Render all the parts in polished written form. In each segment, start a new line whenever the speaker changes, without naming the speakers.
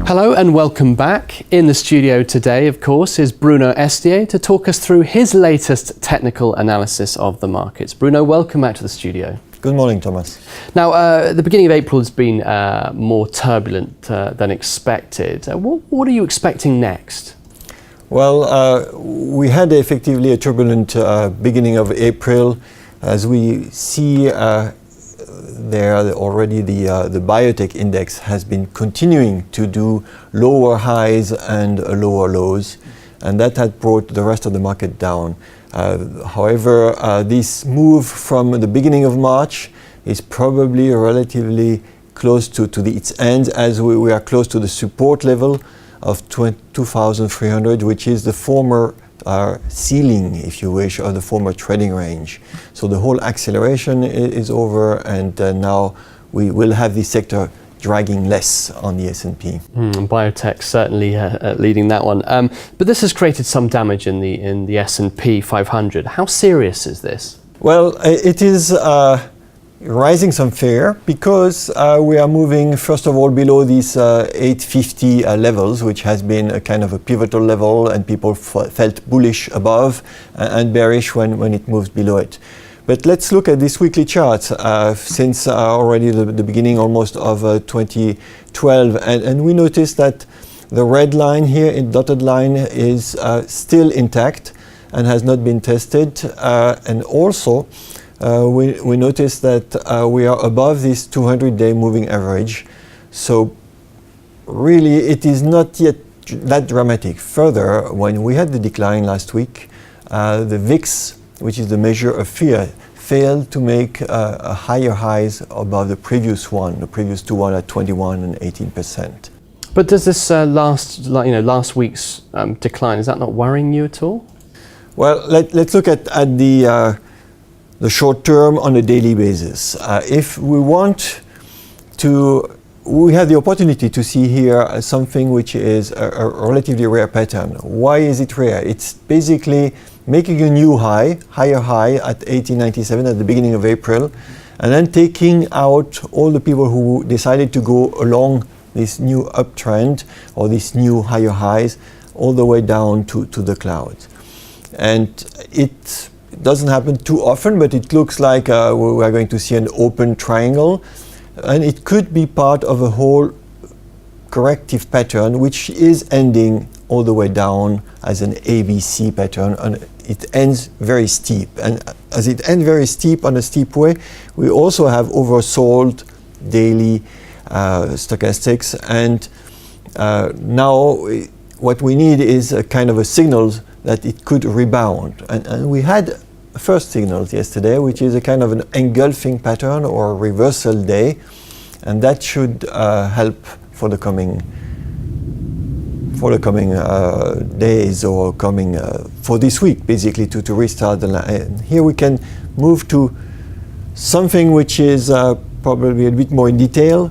Hello and welcome back. In the studio today, of course, is Bruno Estier to talk us through his latest technical analysis of the markets. Bruno, welcome back to the studio.
Good morning, Thomas.
Now, the beginning of April has been more turbulent than expected. What are you expecting next?
Well, we had effectively a turbulent beginning of April. As we see there already, the BIOTEK index has been continuing to do lower highs and lower lows, and that had brought the rest of the market down. However, this move from the beginning of March is probably relatively close to its end, as we are close to the support level of 2,300, which is the former ceiling, if you wish, of the former trading range. So the whole acceleration is over, and now we will have this sector dragging less on the S&P.
BIOTEK certainly leading that one. But this has created some damage in the S&P 500. How serious is this?
Well, it is rising some fear because we are moving, first of all, below these 850 levels, which has been a kind of a pivotal level, and people felt bullish above and bearish when it moves below it. But let's look at this weekly chart since already the beginning almost of 2012, and we notice that the red line here, in dotted line, is still intact and has not been tested, and also we notice that we are above this 200-day moving average. So really it is not yet that dramatic. Further, when we had the decline last week, the VIX, which is the measure of fear, failed to make a higher highs above the previous two one at 21 and 18%.
But does this last week's decline, is that not worrying you at all? Well,
let's look at the short term on a daily basis. If we want to, we have the opportunity to see here something which is a relatively rare pattern. Why is it rare? It's basically making a new higher high at 1897 at the beginning of April, and then taking out all the people who decided to go along this new uptrend or these new higher highs all the way down to the clouds. And it doesn't happen too often, but it looks like we are going to see an open triangle, and it could be part of a whole corrective pattern which is ending all the way down as an ABC pattern, and it ends very steep. And as it ends very steep on a steep way, we also have oversold daily stochastics, and now what we need is a kind of a signal that it could rebound. And we had first signals yesterday, which is a kind of an engulfing pattern or a reversal day, and that should help for the coming days, or coming for this week, basically, to restart the line. Here we can move to something which is probably a bit more in detail,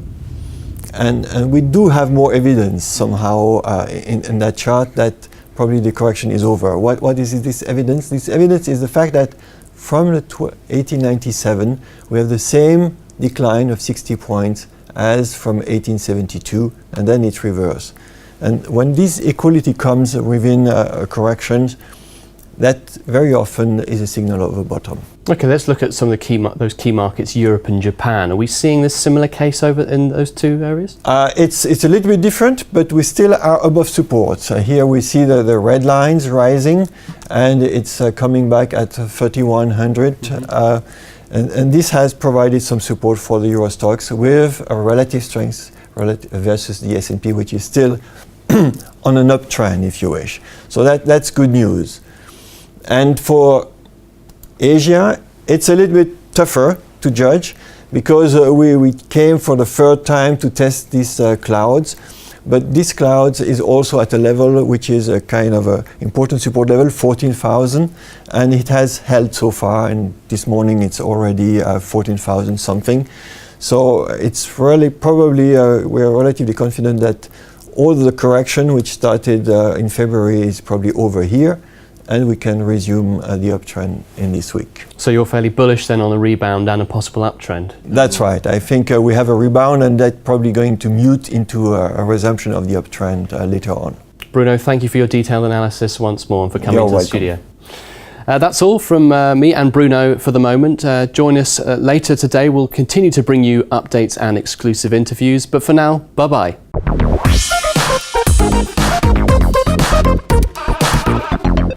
and we do have more evidence somehow in that chart that probably the correction is over. What is this evidence? This evidence is the fact that from 1897 we have the same decline of 60 points as from 1872, and then it's reversed. And when this equality comes within a correction, that very often is a signal of a bottom.
Okay, let's look at some of the those key markets, Europe and Japan. Are we seeing this similar case over in those two areas?
It's a little bit different, but we still are above support. So here we see the red lines rising, and it's coming back at 3,100. And this has provided some support for the Euro stocks with a relative strength versus the S&P, which is still on an uptrend, if you wish. So that's good news. And for Asia, it's a little bit tougher to judge, because we came for the third time to test these clouds. But this clouds is also at a level which is a kind of a important support level, 14,000, and it has held so far, and this morning it's already 14,000 something. So it's really probably, we're relatively confident that all the correction which started in February is probably over here, and we can resume the uptrend in this week.
So you're fairly bullish then on a rebound and a possible uptrend?
That's right. I think we have a rebound, and that's probably going to mute into a resumption of the uptrend later on.
Bruno, thank you for your detailed analysis once more and for coming
You're
to the
welcome.
studio. That's all from me and Bruno for the moment. Join us later today. We'll continue to bring you updates and exclusive interviews. But for now, bye-bye.